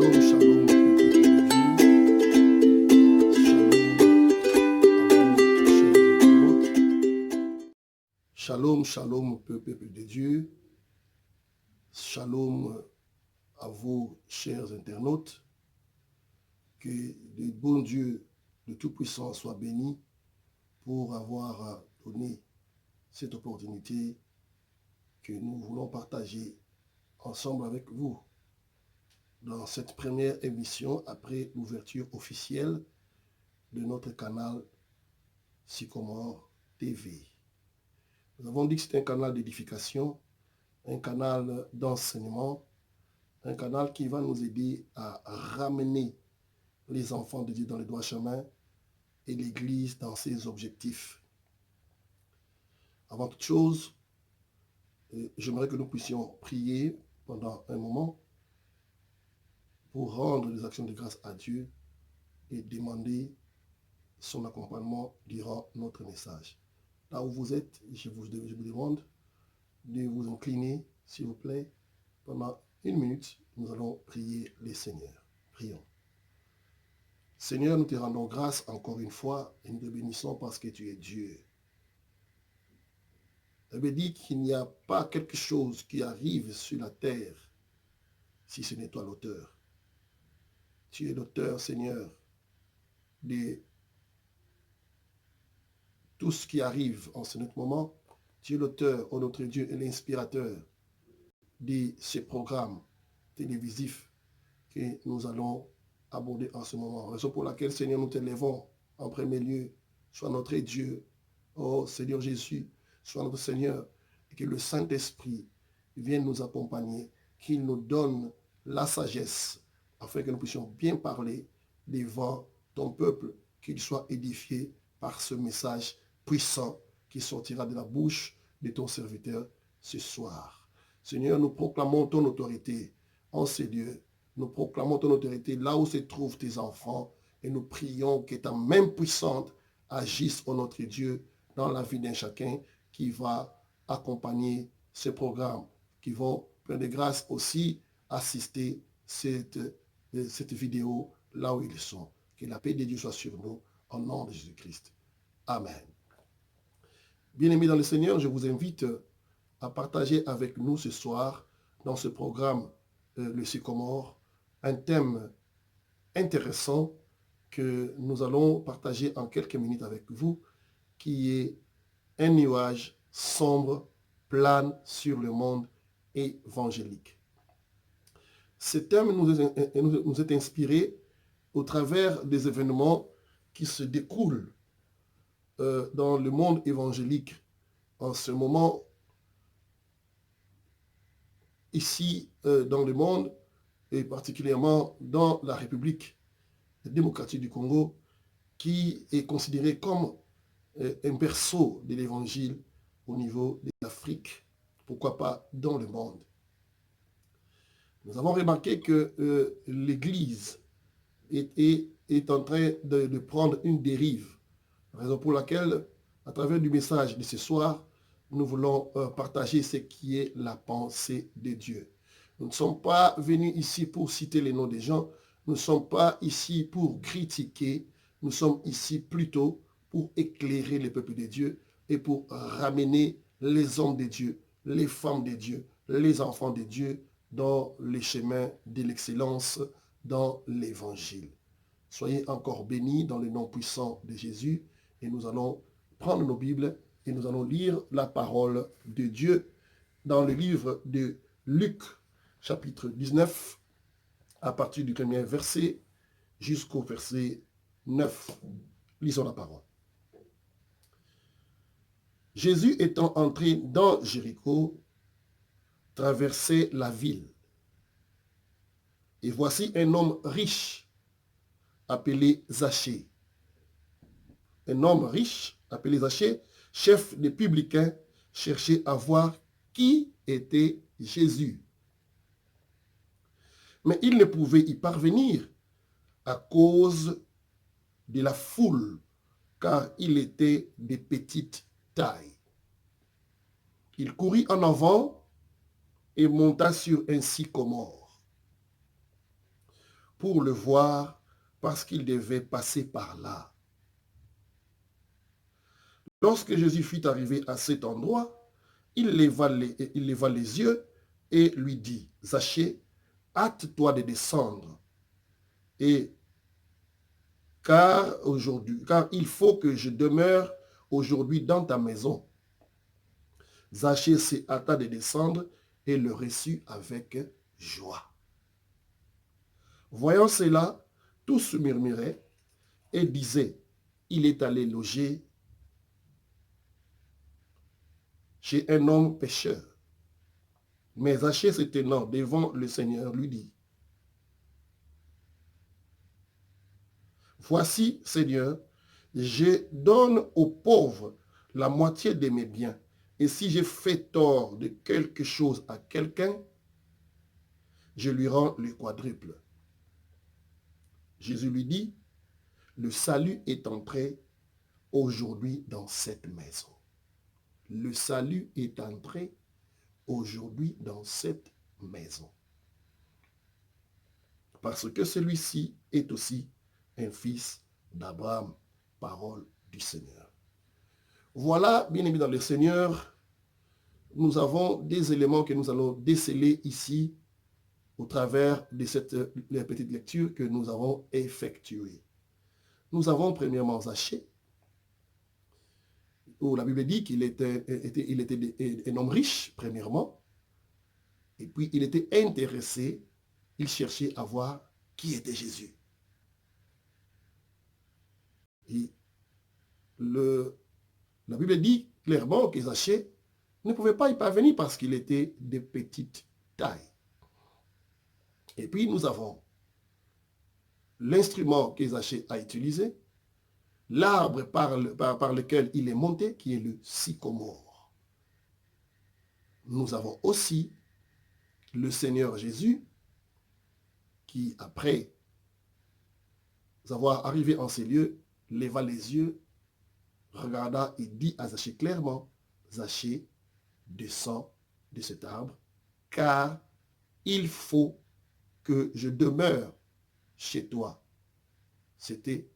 Shalom, shalom, peuple de Dieu. Shalom, shalom, peuple de Dieu. Shalom à vous, chers internautes. Que le bon Dieu de Tout-Puissant soit béni pour avoir donné cette opportunité que nous voulons partager ensemble avec vous dans cette première émission après l'ouverture officielle de notre canal Sycomore TV. Nous avons dit que c'est un canal d'édification, un canal d'enseignement, un canal qui va nous aider à ramener les enfants de Dieu dans le droit chemin et l'Église dans ses objectifs. Avant toute chose, j'aimerais que nous puissions prier pendant un moment pour rendre les actions de grâce à Dieu et demander son accompagnement durant notre message. Là où vous êtes, je vous demande de vous incliner, s'il vous plaît. Pendant 1 minute, nous allons prier les Seigneurs. Prions. Seigneur, nous te rendons grâce encore une fois et nous te bénissons parce que tu es Dieu. La Bible dit qu'il n'y a pas quelque chose qui arrive sur la terre si ce n'est toi l'auteur. Tu es l'auteur, Seigneur, de tout ce qui arrive en ce moment. Tu es l'auteur, ô notre Dieu, et l'inspirateur de ces programmes télévisifs que nous allons aborder en ce moment. Raison pour laquelle, Seigneur, nous t'élèvons en premier lieu. Sois notre Dieu, ô Seigneur Jésus, sois notre Seigneur, et que le Saint-Esprit vienne nous accompagner, qu'il nous donne la sagesse, afin que nous puissions bien parler devant ton peuple, qu'il soit édifié par ce message puissant qui sortira de la bouche de ton serviteur ce soir. Seigneur, nous proclamons ton autorité en ces lieux. Nous proclamons ton autorité là où se trouvent tes enfants et nous prions que ta main puissante agisse, ô notre Dieu, dans la vie d'un chacun qui va accompagner ces programmes, qui vont, plein de grâce aussi, assister cette vidéo là où ils sont. Que la paix de Dieu soit sur nous, au nom de Jésus-Christ. Amen. Bien-aimés dans le Seigneur, je vous invite à partager avec nous ce soir, dans ce programme Le Sycomore, un thème intéressant que nous allons partager en quelques minutes avec vous, qui est un nuage sombre plane sur le monde évangélique. Ce thème nous est inspiré au travers des événements qui se découlent dans le monde évangélique en ce moment, ici dans le monde, et particulièrement dans la République démocratique du Congo, qui est considérée comme un berceau de l'évangile au niveau de l'Afrique, pourquoi pas dans le monde. Nous avons remarqué que l'Église est en train de prendre une dérive, raison pour laquelle, à travers du message de ce soir, nous voulons partager ce qui est la pensée de Dieu. Nous ne sommes pas venus ici pour citer les noms des gens, nous ne sommes pas ici pour critiquer, nous sommes ici plutôt pour éclairer le peuple de Dieu et pour ramener les hommes de Dieu, les femmes de Dieu, les enfants de Dieu dans les chemins de l'excellence, dans l'évangile. Soyez encore bénis dans le nom puissant de Jésus et nous allons prendre nos Bibles et nous allons lire la parole de Dieu dans le livre de Luc, chapitre 19, à partir du premier verset jusqu'au verset 9. Lisons la parole. Jésus étant entré dans Jéricho, traversait la ville. Et voici un homme riche appelé Zachée. Un homme riche appelé Zachée, chef des publicains, cherchait à voir qui était Jésus. Mais il ne pouvait y parvenir à cause de la foule, car il était de petite taille. Il courut en avant et monta sur un sycomore pour le voir parce qu'il devait passer par là. Lorsque Jésus fut arrivé à cet endroit, il leva les yeux et lui dit, Zachée, hâte-toi de descendre, et car il faut que je demeure aujourd'hui dans ta maison. Zachée se hâta de descendre et le reçut avec joie. Voyant cela, tous murmuraient et disaient, il est allé loger chez un homme pécheur. Mais Zachée se tenant devant le Seigneur lui dit, voici, Seigneur, je donne aux pauvres la moitié de mes biens. Et si j'ai fait tort de quelque chose à quelqu'un, je lui rends le quadruple. Jésus lui dit, le salut est entré aujourd'hui dans cette maison. Le salut est entré aujourd'hui dans cette maison. Parce que celui-ci est aussi un fils d'Abraham, parole du Seigneur. Voilà, bien aimé dans le Seigneur, nous avons des éléments que nous allons déceler ici au travers de cette petite lecture que nous avons effectuée. Nous avons premièrement Zachée, où la Bible dit qu'il était un homme riche, premièrement, et puis il était intéressé, il cherchait à voir qui était Jésus. Et la Bible dit clairement que Zachée ne pouvait pas y parvenir parce qu'il était de petite taille. Et puis nous avons l'instrument que Zachée a utilisé, l'arbre par lequel il est monté, qui est le sycomore. Nous avons aussi le Seigneur Jésus, qui, après avoir arrivé en ces lieux, leva les yeux, regarda et dit à Zachée clairement, Zachée, descends de cet arbre, car il faut que je demeure chez toi. C'était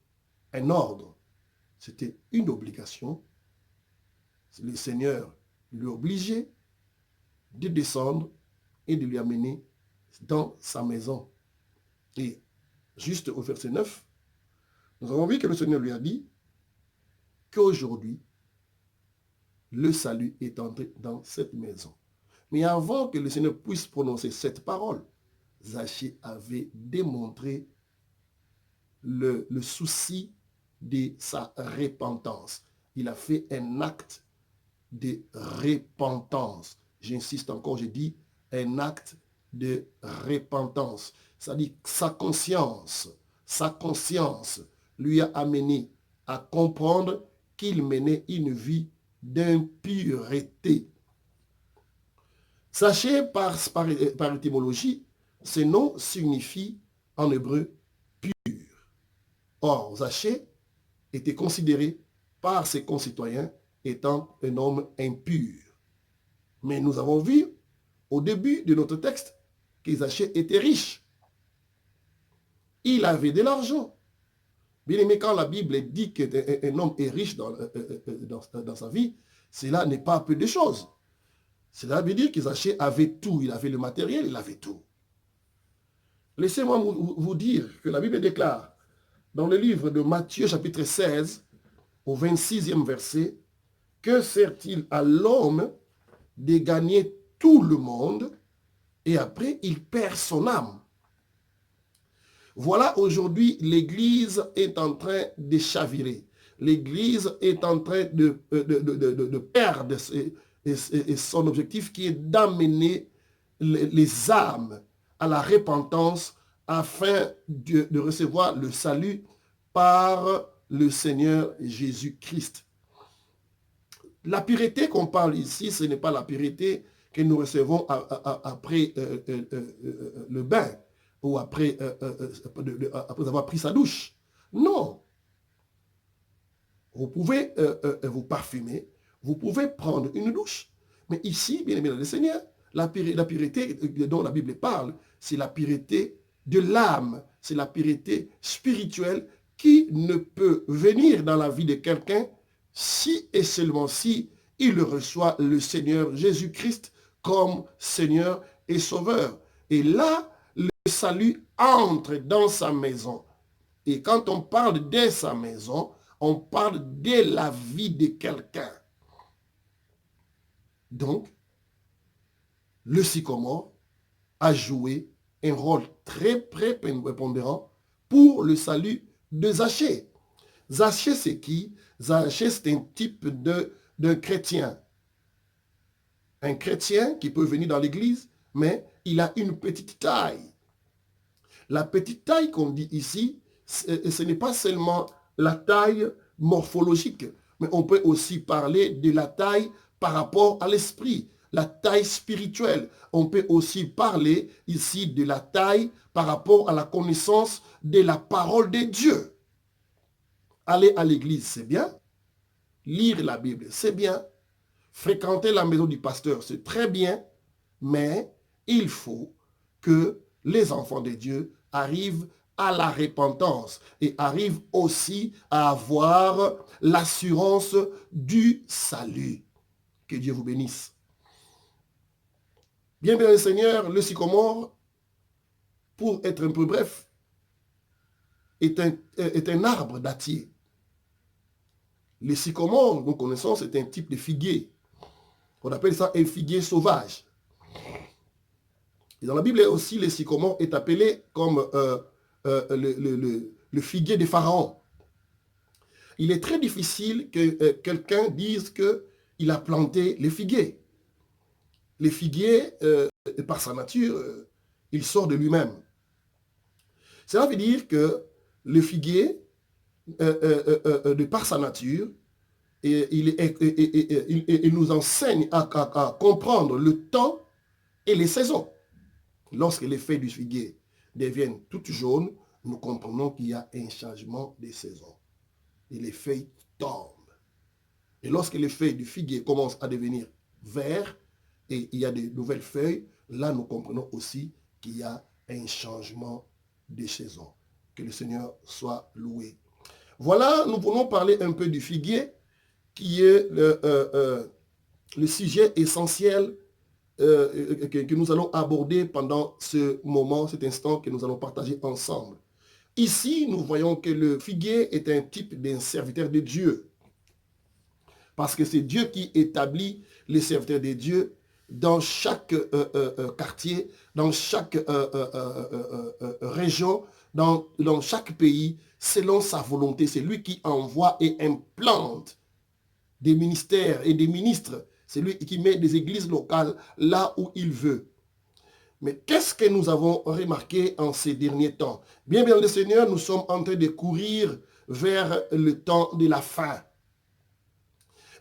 un ordre, c'était une obligation. Le Seigneur lui obligeait de descendre et de lui amener dans sa maison. Et juste au verset 9, nous avons vu que le Seigneur lui a dit qu'aujourd'hui, le salut est entré dans cette maison. Mais avant que le Seigneur puisse prononcer cette parole, Zachée avait démontré le souci de sa repentance. Il a fait un acte de repentance. J'insiste encore, je dis un acte de repentance. C'est-à-dire que sa conscience lui a amené à comprendre qu'il menait une vie d'impureté. Sachez par étymologie, ce nom signifie en hébreu pur. Or, Zachée était considéré par ses concitoyens étant un homme impur. Mais nous avons vu au début de notre texte que Zachée était riche. Il avait de l'argent. Bien aimé, quand la Bible dit qu'un homme est riche dans sa vie, cela n'est pas peu de choses. Cela veut dire que Zachée avait tout. Il avait le matériel, il avait tout. Laissez-moi vous dire que la Bible déclare dans le livre de Matthieu chapitre 16, au 26e verset, que sert-il à l'homme de gagner tout le monde et après il perd son âme? Voilà, aujourd'hui, l'Église est en train de chavirer. L'Église est en train de perdre son objectif qui est d'amener les âmes à la repentance afin de recevoir le salut par le Seigneur Jésus-Christ. La pureté qu'on parle ici, ce n'est pas la pureté que nous recevons après le bain ou après avoir pris sa douche. Non. Vous pouvez vous parfumer, vous pouvez prendre une douche. Mais ici, bien aimé dans le Seigneur, la pureté dont la Bible parle, c'est la pureté de l'âme. c'est la pureté spirituelle qui ne peut venir dans la vie de quelqu'un si et seulement si il reçoit le Seigneur Jésus-Christ comme Seigneur et Sauveur. Et là, le salut entre dans sa maison. Et quand on parle de sa maison, on parle de la vie de quelqu'un. Donc, le sycomore a joué un rôle très prépondérant pour le salut de Zachée. Zachée, c'est qui? Zachée, c'est un type d'un chrétien. Un chrétien qui peut venir dans l'église, mais il a une petite taille. La petite taille qu'on dit ici, ce n'est pas seulement la taille morphologique, mais on peut aussi parler de la taille par rapport à l'esprit, la taille spirituelle. On peut aussi parler ici de la taille par rapport à la connaissance de la parole de Dieu. Aller à l'église, c'est bien. Lire la Bible, c'est bien. Fréquenter la maison du pasteur, c'est très bien. Mais il faut que les enfants de Dieu arrivent à la repentance et arrivent aussi à avoir l'assurance du salut. Que Dieu vous bénisse. Bien, le Seigneur, le sycomore, pour être un peu bref, est un arbre dattier. Le sycomore, nous connaissons, c'est un type de figuier. On appelle ça un figuier sauvage. Et dans la Bible aussi, le sycomore est appelé comme le figuier de Pharaon. Il est très difficile que quelqu'un dise qu'il a planté les figuiers. Les figuiers, par sa nature, il sort de lui-même. Cela veut dire que le figuier, de par sa nature, il nous enseigne à comprendre le temps et les saisons. Lorsque les feuilles du figuier deviennent toutes jaunes, nous comprenons qu'il y a un changement de saison. Et les feuilles tombent. Et lorsque les feuilles du figuier commencent à devenir vertes et il y a de nouvelles feuilles, là nous comprenons aussi qu'il y a un changement de saison. Que le Seigneur soit loué. Voilà, nous voulons parler un peu du figuier qui est le sujet essentiel que nous allons aborder pendant ce moment, cet instant que nous allons partager ensemble. Ici, nous voyons que le figuier est un type d'un serviteur de Dieu. Parce que c'est Dieu qui établit les serviteurs de Dieu dans chaque quartier, dans chaque région, dans chaque pays, selon sa volonté. C'est lui qui envoie et implante des ministères et des ministres. C'est lui qui met des églises locales là où il veut. Mais qu'est-ce que nous avons remarqué en ces derniers temps? Bien, le Seigneur, nous sommes en train de courir vers le temps de la fin.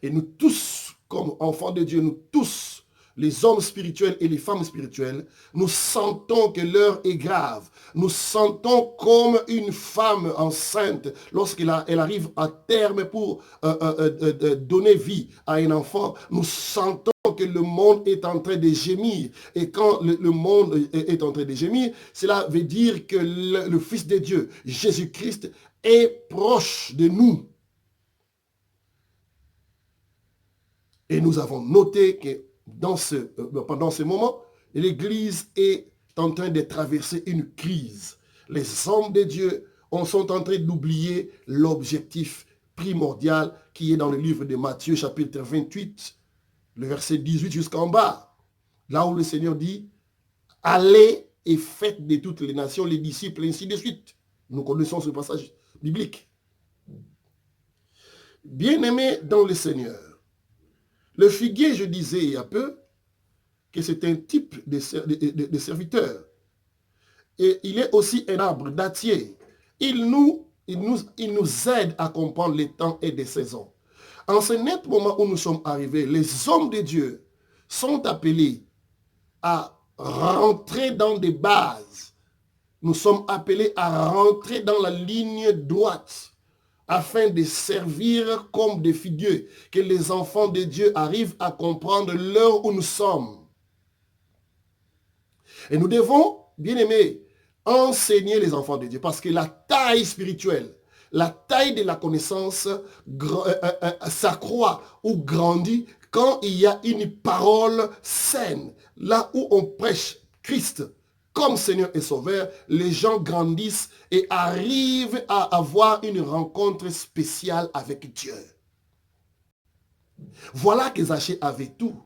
Et nous tous, comme enfants de Dieu, nous tous, les hommes spirituels et les femmes spirituelles, nous sentons que l'heure est grave. Nous sentons comme une femme enceinte, lorsqu'elle arrive à terme pour donner vie à un enfant, nous sentons que le monde est en train de gémir. Et quand le monde est en train de gémir, cela veut dire que le Fils de Dieu, Jésus-Christ, est proche de nous. Et nous avons noté que pendant ce moment, l'Église est en train de traverser une crise. Les hommes de Dieu sont en train d'oublier l'objectif primordial qui est dans le livre de Matthieu, chapitre 28, le verset 18 jusqu'en bas. Là où le Seigneur dit, allez et faites de toutes les nations les disciples, ainsi de suite. Nous connaissons ce passage biblique. Bien-aimés dans le Seigneur, le figuier, je disais il y a peu, que c'est un type de serviteur. Et il est aussi un arbre dattier. Il nous aide à comprendre les temps et les saisons. En ce net moment où nous sommes arrivés, les hommes de Dieu sont appelés à rentrer dans des bases. Nous sommes appelés à rentrer dans la ligne droite, afin de servir comme des figuiers, que les enfants de Dieu arrivent à comprendre l'heure où nous sommes. Et nous devons, bien aimés, Enseigner les enfants de Dieu. Parce que la taille spirituelle, la taille de la connaissance s'accroît ou grandit quand il y a une parole saine. Là où on prêche Christ comme Seigneur et Sauveur, les gens grandissent et arrivent à avoir une rencontre spéciale avec Dieu. Voilà que Zachée avait tout.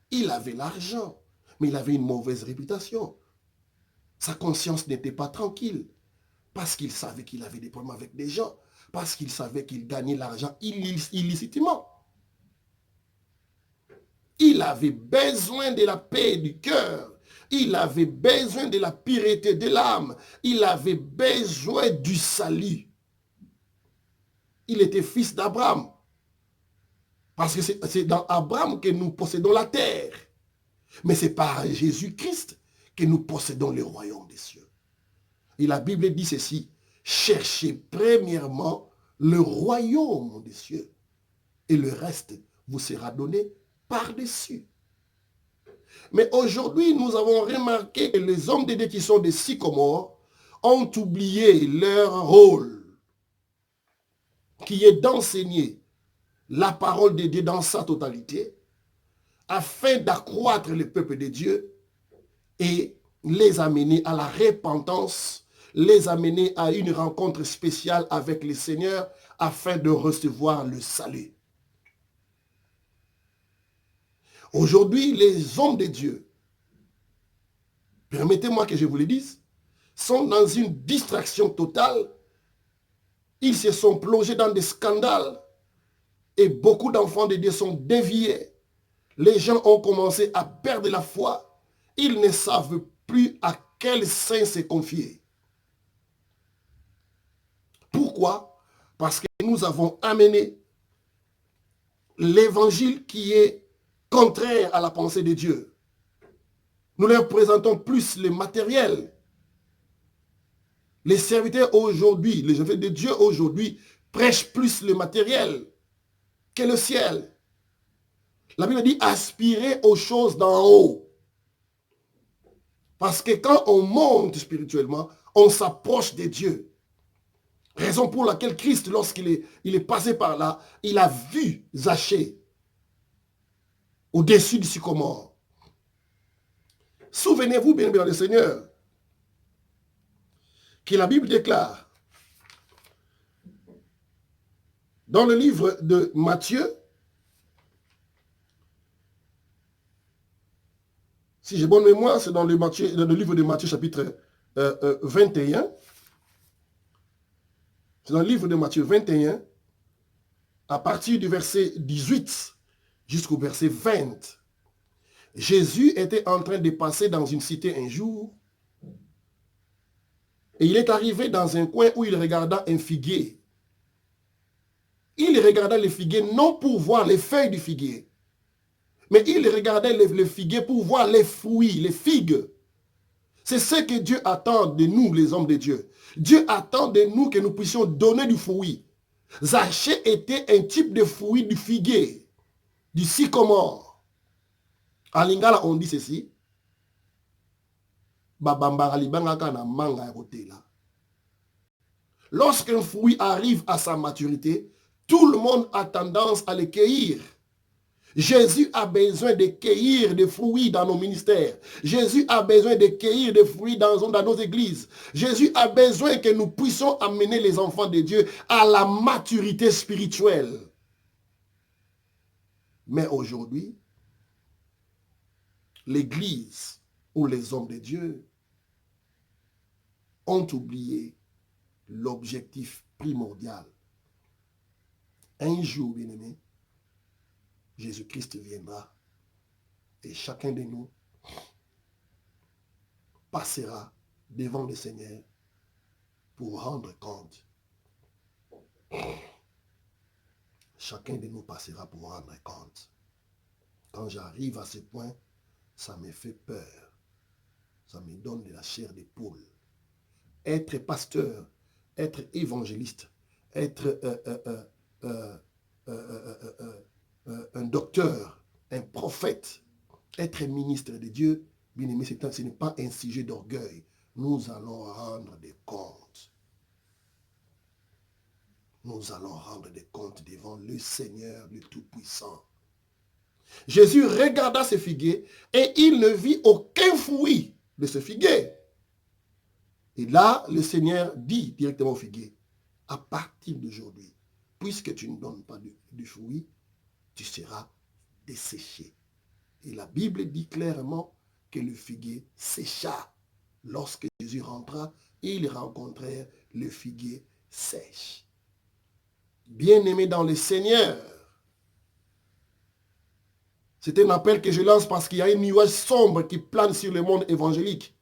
Il avait l'argent, mais il avait une mauvaise réputation. Sa conscience n'était pas tranquille parce qu'il savait qu'il avait des problèmes avec des gens, parce qu'il savait qu'il gagnait l'argent illicitement. Il avait besoin de la paix du cœur. Il avait besoin de la pureté de l'âme. Il avait besoin du salut. Il était fils d'Abraham. Parce que c'est dans Abraham que nous possédons la terre. Mais c'est par Jésus-Christ que nous possédons le royaume des cieux. Et la Bible dit ceci, cherchez premièrement le royaume des cieux et le reste vous sera donné par-dessus. Mais aujourd'hui, nous avons remarqué que les hommes de Dieu qui sont des sycomores ont oublié leur rôle, qui est d'enseigner la parole de Dieu dans sa totalité, afin d'accroître le peuple de Dieu et les amener à la repentance, les amener à une rencontre spéciale avec le Seigneur afin de recevoir le salut. Aujourd'hui, les hommes de Dieu, permettez-moi que je vous le dise, sont dans une distraction totale. Ils se sont plongés dans des scandales et beaucoup d'enfants de Dieu sont déviés. Les gens ont commencé à perdre la foi. Ils ne savent plus à quel saint se confier. Pourquoi? Parce que nous avons amené l'évangile qui est contraire à la pensée de Dieu. Nous leur présentons plus le matériel. Les serviteurs aujourd'hui, les serviteurs de Dieu aujourd'hui prêchent plus le matériel que le ciel. La Bible dit aspirer aux choses d'en haut. Parce que quand on monte spirituellement, on s'approche de Dieu. Raison pour laquelle Christ, lorsqu'il est passé par là, il a vu Zachée au-dessus du sycomore. Souvenez-vous bien, bien le Seigneur, que la Bible déclare dans le livre de Matthieu, si j'ai bonne mémoire, c'est dans le livre de Matthieu chapitre 21. C'est dans le livre de Matthieu 21, à partir du verset 18 jusqu'au verset 20. Jésus était en train de passer dans une cité un jour et il est arrivé dans un coin où il regarda un figuier. Il regardait le figuier non pour voir les feuilles du figuier, mais il regardait le figuier pour voir les fruits, les figues. C'est ce que Dieu attend de nous, les hommes de Dieu. Dieu attend de nous que nous puissions donner du fruit. Zachée était un type de fruit du figuier, du sycomore. En lingala, on dit ceci. Lorsqu'un fruit arrive à sa maturité, tout le monde a tendance à le cueillir. Jésus a besoin de cueillir des fruits dans nos ministères. Jésus a besoin de cueillir des fruits dans nos églises. Jésus a besoin que nous puissions amener les enfants de Dieu à la maturité spirituelle. Mais aujourd'hui, l'Église ou les hommes de Dieu ont oublié l'objectif primordial. Un jour, bien-aimé, Jésus-Christ viendra et chacun de nous passera devant le Seigneur pour rendre compte. Chacun de nous passera pour rendre compte. Quand j'arrive à ce point, ça me fait peur. Ça me donne de la chair de poule. Être pasteur, être évangéliste, être un docteur, un prophète, être ministre de Dieu, bien aimé, ce n'est pas un sujet d'orgueil. nous allons rendre des comptes. Nous allons rendre des comptes devant le Seigneur, le Tout-Puissant. Jésus regarda ce figuier et il ne vit aucun fruit de ce figuier. Et là, le Seigneur dit directement au figuier, à partir d'aujourd'hui, puisque tu ne donnes pas du fruit, tu seras desséché. Et la Bible dit clairement que le figuier sécha. Lorsque Jésus rentra, ils rencontrèrent le figuier sèche. Bien-aimés dans le Seigneur, c'est un appel que je lance parce qu'il y a un nuage sombre qui plane sur le monde évangélique.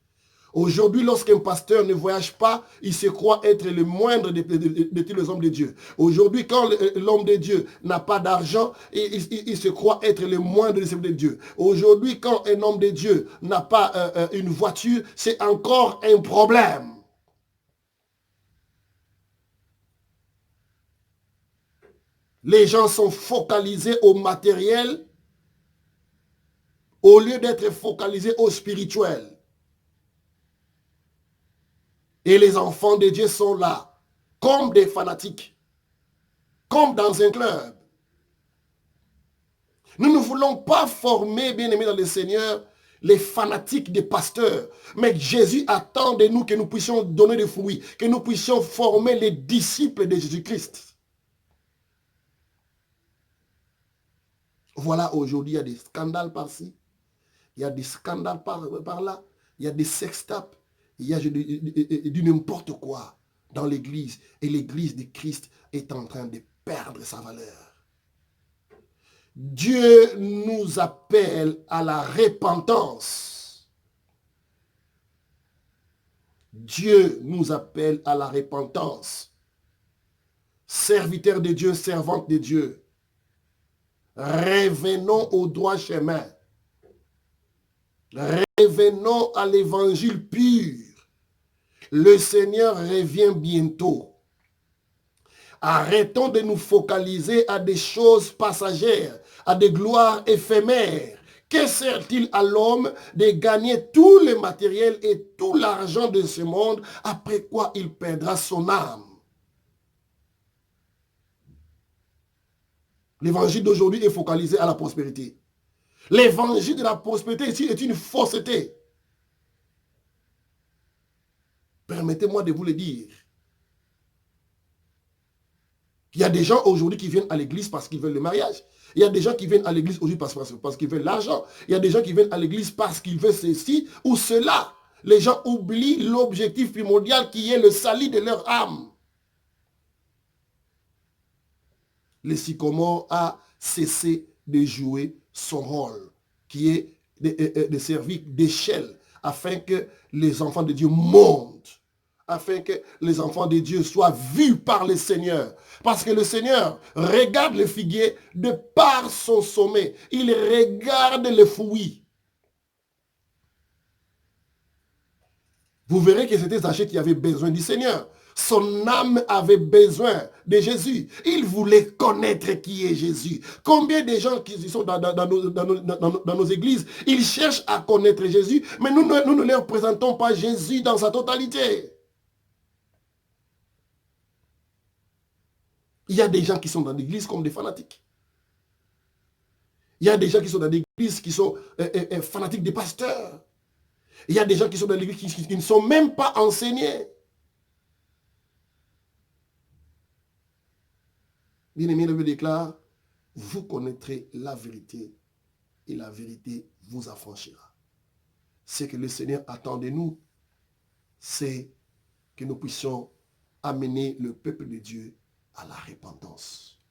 Aujourd'hui, lorsqu'un pasteur ne voyage pas, il se croit être le moindre de tous les hommes de Dieu. Aujourd'hui, quand l'homme de Dieu n'a pas d'argent, il se croit être le moindre des hommes de Dieu. Aujourd'hui, quand un homme de Dieu n'a pas une voiture, c'est encore un problème. Les gens sont focalisés au matériel au lieu d'être focalisés au spirituel. Et les enfants de Dieu sont là, comme des fanatiques, comme dans un club. Nous ne voulons pas former, bien-aimés dans le Seigneur, les fanatiques des pasteurs. Mais Jésus attend de nous que nous puissions donner des fruits, que nous puissions former les disciples de Jésus-Christ. Voilà, aujourd'hui, il y a des scandales par-ci, il y a des scandales par-là, il y a des sextapes, il y a du n'importe quoi dans l'église. Et l'église de Christ est en train de perdre sa valeur. Dieu nous appelle à la repentance. Dieu nous appelle à la repentance. Serviteurs de Dieu, servantes de Dieu, revenons au droit chemin. Revenons à l'évangile pur. Le Seigneur revient bientôt. Arrêtons de nous focaliser à des choses passagères, à des gloires éphémères. Que sert-il à l'homme de gagner tout le matériel et tout l'argent de ce monde, après quoi il perdra son âme? L'évangile d'aujourd'hui est focalisé à la prospérité. L'évangile de la prospérité ici est une fausseté. Permettez-moi de vous le dire. Il y a des gens aujourd'hui qui viennent à l'église parce qu'ils veulent le mariage. Il y a des gens qui viennent à l'église aujourd'hui parce qu'ils veulent l'argent. Il y a des gens qui viennent à l'église parce qu'ils veulent ceci ou cela. Les gens oublient l'objectif primordial qui est le salut de leur âme. Le sycomore a cessé de jouer son rôle, qui est de servir d'échelle, afin que les enfants de Dieu montent, afin que les enfants de Dieu soient vus par le Seigneur. Parce que le Seigneur regarde le figuier de par son sommet. Il regarde le fruit. Vous verrez que c'était Zachée qui avait besoin du Seigneur. Son âme avait besoin de Jésus. Il voulait connaître qui est Jésus. Combien de gens qui sont dans nos églises, ils cherchent à connaître Jésus, mais nous ne leur présentons pas Jésus dans sa totalité. Il y a des gens qui sont dans l'église comme des fanatiques. Il y a des gens qui sont dans l'église qui sont fanatiques des pasteurs. Il y a des gens qui sont dans l'église qui ne sont même pas enseignés. Bien-aimé, le déclare, vous connaîtrez la vérité et la vérité vous affranchira. Ce que le Seigneur attend de nous, c'est que nous puissions amener le peuple de Dieu à la repentance,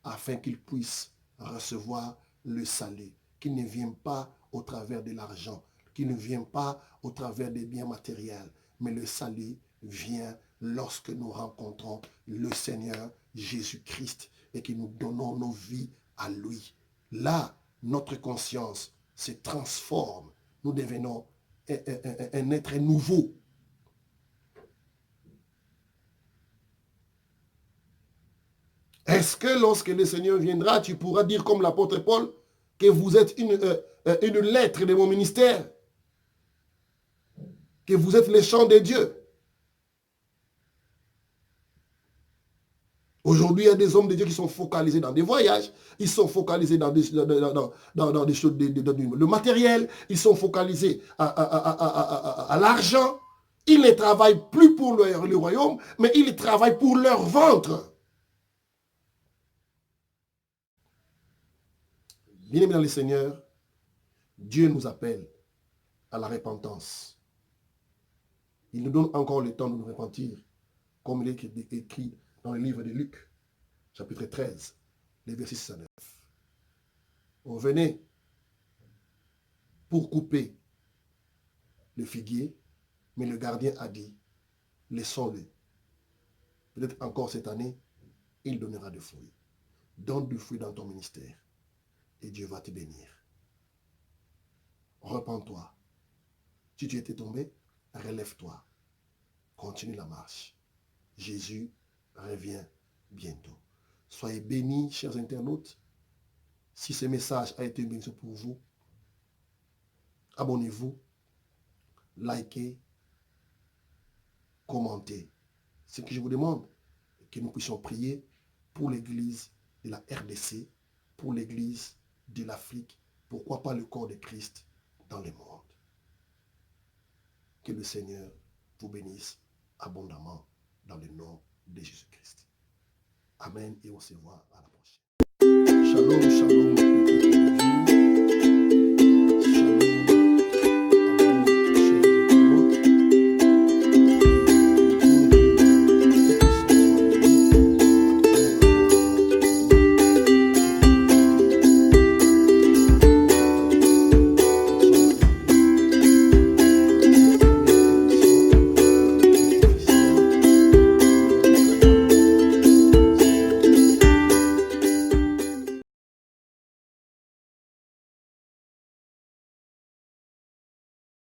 afin qu'il puisse recevoir le salut, qui ne vient pas au travers de l'argent, qui ne vient pas au travers des biens matériels, mais le salut vient lorsque nous rencontrons le Seigneur Jésus-Christ et que nous donnons nos vies à lui. Là, notre conscience se transforme. Nous devenons un être nouveau. Est-ce que lorsque le Seigneur viendra, tu pourras dire comme l'apôtre Paul que vous êtes une lettre de mon ministère? que vous êtes les champs de Dieu. Aujourd'hui, il y a des hommes de Dieu qui sont focalisés dans des voyages, ils sont focalisés dans des choses, le matériel, ils sont focalisés à l'argent. Ils ne travaillent plus pour le royaume, mais ils travaillent pour leur ventre. Bien-aimés dans le Seigneur, Dieu nous appelle à la repentance. Il nous donne encore le temps de nous repentir, comme il est écrit dans le livre de Luc, chapitre 13, les versets 6 à 9. On venait pour couper le figuier, mais le gardien a dit, laissons-le. Peut-être encore cette année, il donnera des fruits. Donne du fruit dans ton ministère et Dieu va te bénir. Repends-toi. Si tu étais tombé, relève-toi. Continue la marche. Jésus revient bientôt. Soyez bénis, chers internautes. Si ce message a été une bénédiction pour vous, abonnez-vous, likez, commentez. Ce que je vous demande, que nous puissions prier pour l'église de la RDC, pour l'église de l'Afrique, pourquoi pas le corps de Christ dans le monde. Que le Seigneur vous bénisse abondamment dans le nom de Jésus-Christ. Amen et on se voit à la prochaine. Shalom, shalom.